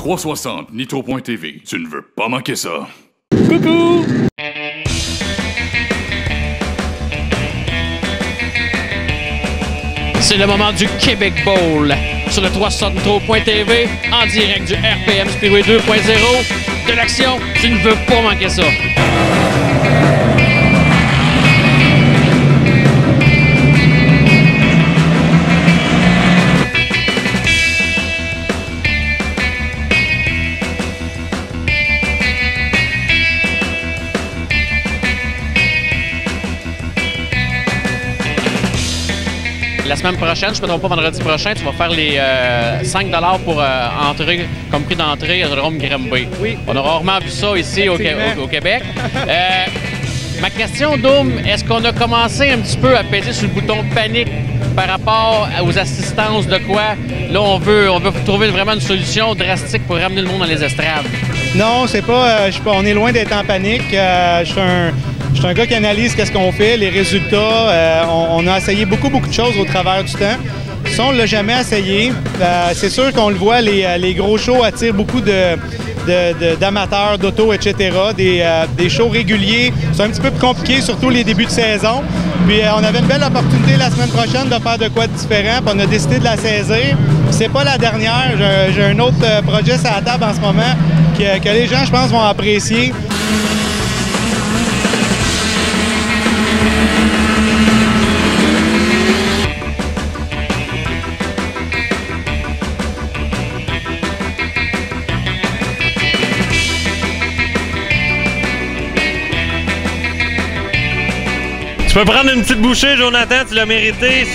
360 Nitro.tv. Tu ne veux pas manquer ça. Coucou! C'est le moment du Québec Bowl sur le 360 Nitro.tv en direct du RPM Speedway 2.0. De l'action, tu ne veux pas manquer ça. La semaine prochaine, je ne me trompe pas, vendredi prochain, tu vas faire les 5 $ pour entrer comme prix d'entrée à Drôme Grimby. Oui. On a rarement vu ça ici au Québec. Ma question, Doom, est-ce qu'on a commencé un petit peu à peser sur le bouton panique par rapport aux assistances de quoi? Là, on veut trouver vraiment une solution drastique pour ramener le monde dans les estrades. Non, c'est pas. On est loin d'être en panique. Je suis un gars qui analyse qu'est-ce qu'on fait, les résultats. On a essayé beaucoup de choses au travers du temps. Ça, on ne l'a jamais essayé. C'est sûr qu'on le voit, les gros shows attirent beaucoup d'amateurs, d'auto, etc. Des shows réguliers. C'est un petit peu plus compliqué, surtout les débuts de saison. Puis on avait une belle opportunité la semaine prochaine de faire de quoi de différent. Puis on a décidé de la saisir. C'est pas la dernière. J'ai un autre projet sur la table en ce moment que les gens, je pense, vont apprécier. Tu peux prendre une petite bouchée, Jonathan, tu l'as mérité.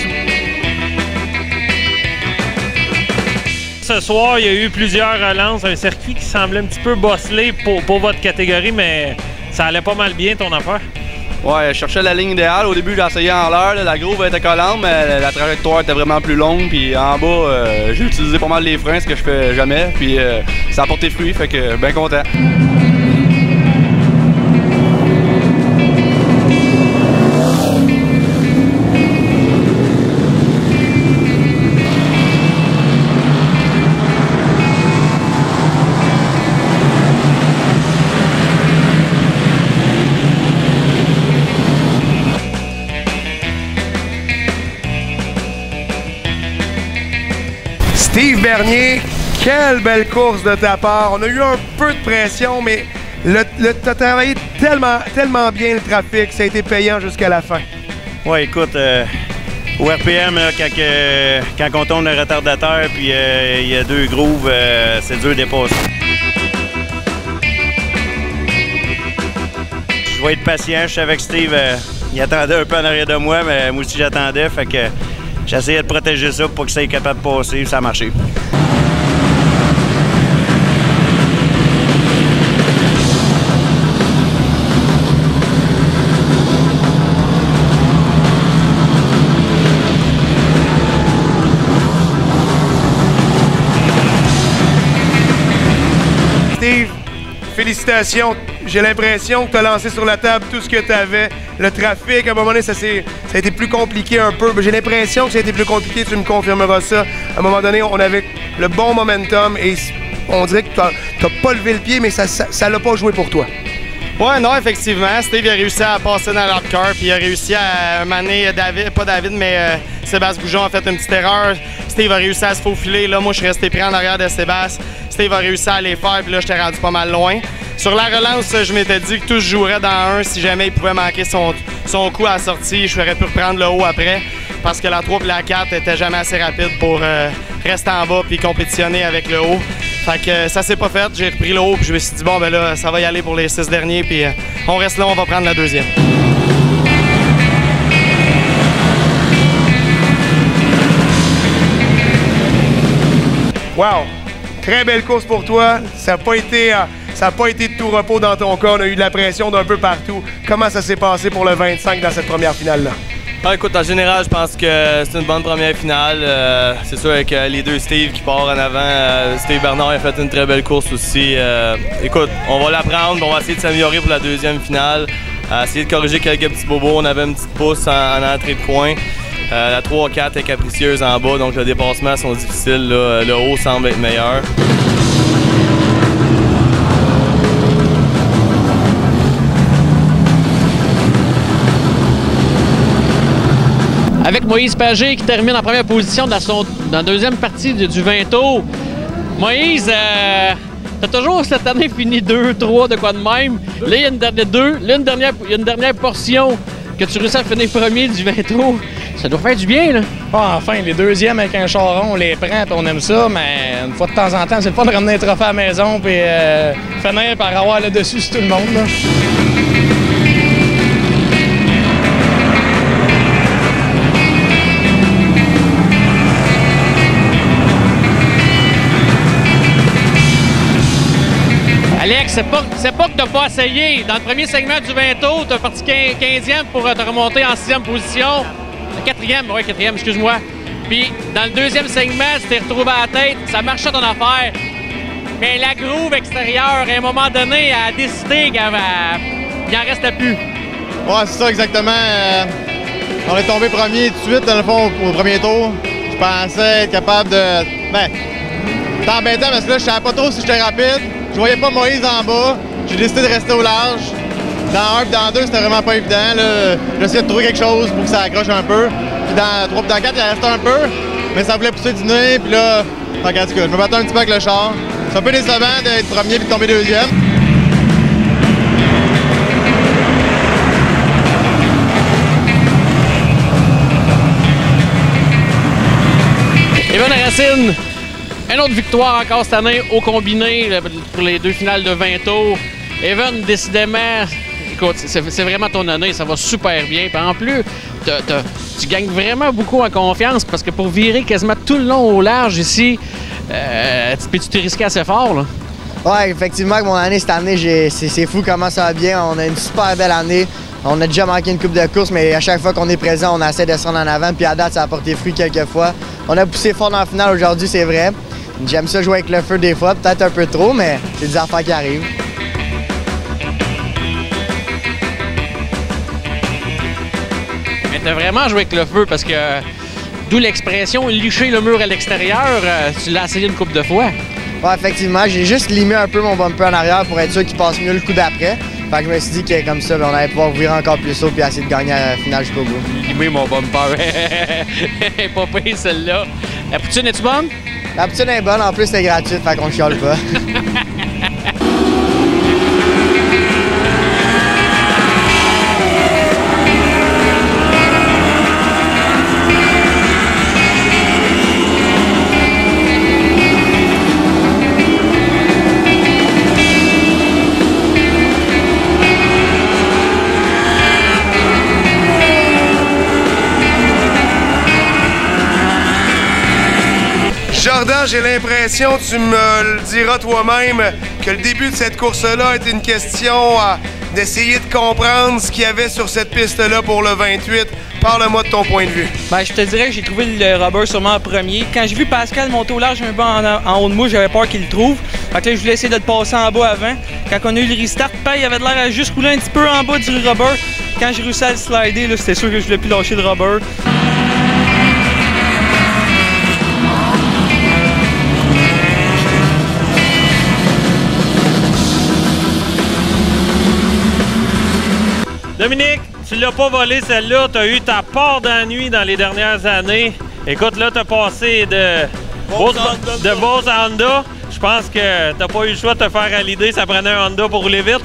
Ce soir, il y a eu plusieurs relances, un circuit qui semblait un petit peu bosselé pour votre catégorie, mais ça allait pas mal bien ton affaire. Ouais, je cherchais la ligne idéale. Au début, j'ai essayé en l'air, la groove était collante, mais la trajectoire était vraiment plus longue. Puis en bas, j'ai utilisé pas mal les freins, ce que je fais jamais. Puis ça a porté fruit, fait que bien content. Steve Bernier, quelle belle course de ta part. On a eu un peu de pression, mais tu as travaillé tellement bien le trafic. Ça a été payant jusqu'à la fin. Ouais, écoute, au RPM, là, quand on tourne le retardateur, puis il y a deux grooves, c'est dur de dépasser. Je vais être patient. Je savais que Steve, il attendait un peu en arrière de moi, mais moi aussi j'attendais. Fait que j'essayais de protéger ça pour que ça soit capable de passer. Ça a marché. Steve, félicitations. J'ai l'impression que tu as lancé sur la table tout ce que tu avais. Le trafic, à un moment donné, ça a été plus compliqué un peu. J'ai l'impression que ça a été plus compliqué, tu me confirmeras ça. À un moment donné, on avait le bon momentum et on dirait que tu n'as pas levé le pied, mais ça l'a pas joué pour toi. Ouais, non, effectivement. Steve a réussi à passer dans l'hardcore, puis il a réussi à maner Sébastien Goujon a fait une petite erreur. Steve a réussi à se faufiler. Là, moi, je suis resté pris en arrière de Sébastien. Steve a réussi à les faire, puis là, j'étais rendu pas mal loin. Sur la relance, je m'étais dit que tout se jouerait dans un. Si jamais il pouvait manquer son coup à la sortie, je ferais pu reprendre le haut après. Parce que la 3 et la 4 n'étaient jamais assez rapides pour rester en bas puis compétitionner avec le haut. Fait que ça s'est pas fait. J'ai repris le haut puis je me suis dit, bon, ben là, ça va y aller pour les 6 derniers. Puis on reste là, on va prendre la deuxième. Wow! Très belle course pour toi. Ça n'a pas été de tout repos dans ton cas. On a eu de la pression d'un peu partout. Comment ça s'est passé pour le 25 dans cette première finale-là? Ah, écoute, en général, je pense que c'est une bonne première finale. C'est sûr avec les deux Steve qui partent en avant. Steve Bernard a fait une très belle course aussi. Écoute, on va la prendre, on va essayer de s'améliorer pour la deuxième finale. Essayer de corriger quelques petits bobos. On avait une petite pousse en entrée de coin. La 3-4 est capricieuse en bas, donc les dépassements sont difficiles. Là. Le haut semble être meilleur. avec Moïse Pagé qui termine en première position dans la deuxième partie du 20 tours. Moïse, t'as toujours cette année fini 2, 3, de quoi de même. Là, il y a une dernière portion que tu réussis à finir premier du 20 tours. Ça doit faire du bien, là. Ah, enfin, les deuxièmes avec un charron, on les prend et on aime ça, mais une fois de temps en temps, c'est le fun de ramener un trophée à la maison puis finir par avoir le dessus sur tout le monde, là. Alex, c'est pas que t'as pas essayé. Dans le premier segment du 20 tours, t'as parti 15e pour te remonter en 6e position. 4e, excuse-moi. Puis, dans le deuxième segment, tu t'es retrouvé à la tête. Ça marchait ton affaire. Mais la groove extérieure, à un moment donné, a décidé qu'il n'en restait plus. Ouais, c'est ça, exactement. On est tombé premier tout de suite, dans le fond, au premier tour. Je pensais être capable de... Ben, c'est embêtant parce que là, je savais pas trop si j'étais rapide. Je voyais pas Moïse en bas. J'ai décidé de rester au large. Dans 1 et dans 2, c'était vraiment pas évident. J'essayais de trouver quelque chose pour que ça accroche un peu. Puis dans 3 et dans 4, il restait un peu. Mais ça voulait pousser du nez. Puis là, regarde, je me battais un petit peu avec le char. C'est un peu décevant d'être premier et de tomber deuxième. Evan Racine, une autre victoire encore cette année au combiné pour les 2 finales de 20 tours. Evan, décidément, écoute, c'est vraiment ton année, ça va super bien. Puis en plus, tu gagnes vraiment beaucoup en confiance parce que pour virer quasiment tout le long au large ici, tu t'es risqué assez fort, là. Ouais, effectivement, avec mon année cette année, c'est fou comment ça va bien. On a une super belle année. On a déjà manqué une coupe de course, mais à chaque fois qu'on est présent, on essaie de se rendre en avant. Puis à date, ça a porté fruit quelques fois. On a poussé fort dans la finale aujourd'hui, c'est vrai. J'aime ça jouer avec le feu des fois, peut-être un peu trop, mais c'est des affaires qui arrivent. Mais t'as vraiment joué avec le feu parce que, d'où l'expression licher le mur à l'extérieur, tu l'as essayé une couple de fois. Ouais, effectivement, j'ai juste limé un peu mon bumper en arrière pour être sûr qu'il passe mieux le coup d'après. Fait que je me suis dit que comme ça, on allait pouvoir virer encore plus haut et essayer de gagner à la finale jusqu'au bout. Limé mon bumper. Pas pire celle-là. La poutine, est-tu bonne? La poutine est bonne, en plus c'est gratuite, fait qu'on chiale pas. Jordan, j'ai l'impression, tu me le diras toi-même, que le début de cette course-là était une question d'essayer de comprendre ce qu'il y avait sur cette piste-là pour le 28. Parle-moi de ton point de vue. Ben, je te dirais que j'ai trouvé le rubber sûrement en premier. Quand j'ai vu Pascal monter au large un peu en haut de moi, j'avais peur qu'il le trouve. Fait que là, je voulais essayer de le passer en bas avant. Quand on a eu le restart, il avait l'air à juste rouler un petit peu en bas du rubber. Quand j'ai réussi à le slider, c'était sûr que je voulais plus lâcher le rubber. Dominique, tu l'as pas volé celle-là, tu as eu ta part d'ennui dans les dernières années. Écoute, là, tu as passé de Bose à Honda. Je pense que t'as pas eu le choix de te faire à l'idée, ça prenait un Honda pour rouler vite.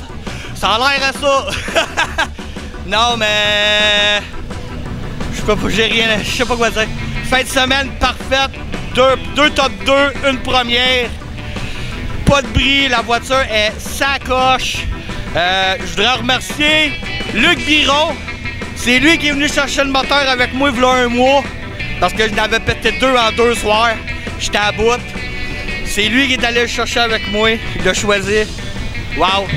Ça a l'air à ça. Non, mais je sais pas quoi dire. Fin de semaine parfaite, deux top 2, une première. Pas de bris, la voiture est sacoche. Je voudrais remercier Luc Biron. C'est lui qui est venu chercher le moteur avec moi il y a un mois. Parce que je n'avais pété 2 en 2 soirs. J'étais à bout. C'est lui qui est allé le chercher avec moi. Il l'a choisi. Wow!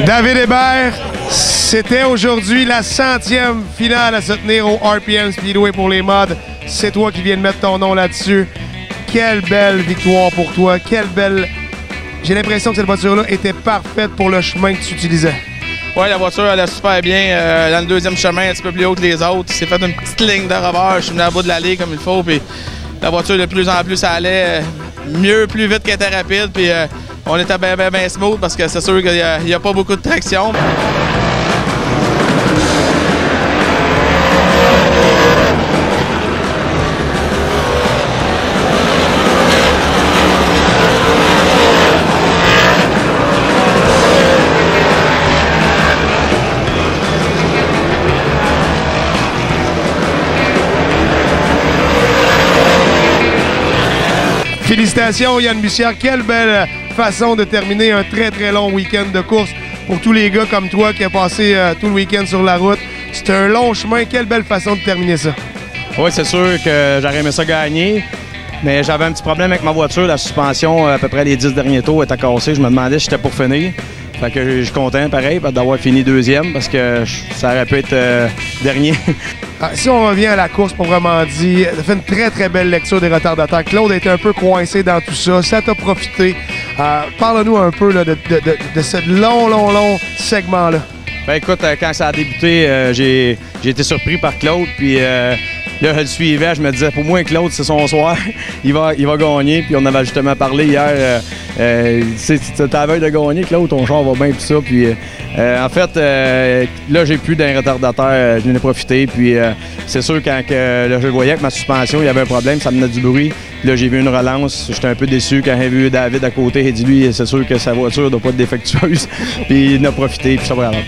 David Hébert, c'était aujourd'hui la 100e finale à se tenir au RPM Speedway pour les mods. C'est toi qui viens de mettre ton nom là-dessus. Quelle belle victoire pour toi. Quelle belle... J'ai l'impression que cette voiture-là était parfaite pour le chemin que tu utilisais. Oui, la voiture allait super bien. Dans le deuxième chemin, un petit peu plus haut que les autres. Il s'est fait une petite ligne de rebord. Je suis venu à bout de l'allée comme il faut. Puis la voiture, de plus en plus, ça allait mieux, plus vite qu'elle était rapide. Puis on était bien smooth parce que c'est sûr qu'il n'y a pas beaucoup de traction. Félicitations Yann Bussière, quelle belle façon de terminer un très long week-end de course pour tous les gars comme toi qui a passé tout le week-end sur la route. C'était un long chemin, quelle belle façon de terminer ça. Oui, c'est sûr que j'aurais aimé ça gagner, mais j'avais un petit problème avec ma voiture, la suspension à peu près les 10 derniers tours était cassée, je me demandais si j'étais pour finir. Fait que je suis content pareil d'avoir fini deuxième parce que ça aurait pu être dernier. Si on revient à la course proprement dit, tu as fait une très belle lecture des retardataires. Claude a été un peu coincé dans tout ça, ça t'a profité. Parle-nous un peu là, de ce long segment-là. Ben écoute, quand ça a débuté, j'ai été surpris par Claude, puis là, je le suivais, je me disais, pour moi, Claude, c'est son soir, il va gagner, puis on avait justement parlé hier, t'es à la veille de gagner, Claude, ton char va bien, tout ça, puis en fait, là, j'ai plus d'un retardateur, je n'en ai profité, puis c'est sûr, quand là, je voyais que ma suspension, il y avait un problème, ça menait du bruit, puis là, j'ai vu une relance, j'étais un peu déçu quand j'ai vu David à côté, il dit, lui, c'est sûr que sa voiture ne doit pas être défectueuse, puis il en a profité, puis ça va aller.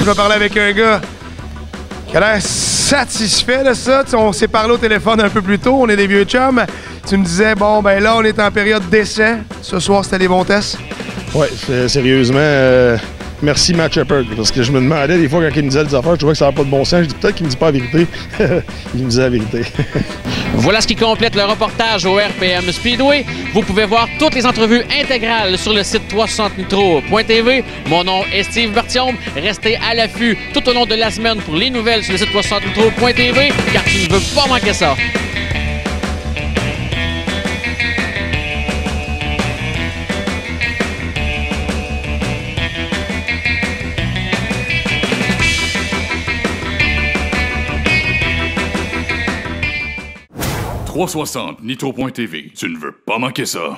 Je vais parler avec un gars qui a l'air satisfait de ça. On s'est parlé au téléphone un peu plus tôt, on est des vieux chums. Tu me disais, bon, ben là, on est en période d'essai. Ce soir, c'était les bons tests. Oui, sérieusement, merci Matt Shepard, parce que je me demandais des fois quand il me disait des affaires, je trouvais que ça n'avait pas de bon sens. Je dis peut-être qu'il me dit pas la vérité. Il me disait la vérité. Voilà ce qui complète le reportage au RPM Speedway. Vous pouvez voir toutes les entrevues intégrales sur le site 360nitro.tv. Mon nom est Steve Bertium. Restez à l'affût tout au long de la semaine pour les nouvelles sur le site 360nitro.tv, car tu ne veux pas manquer ça. .360 Nitro.tv. Tu ne veux pas manquer ça.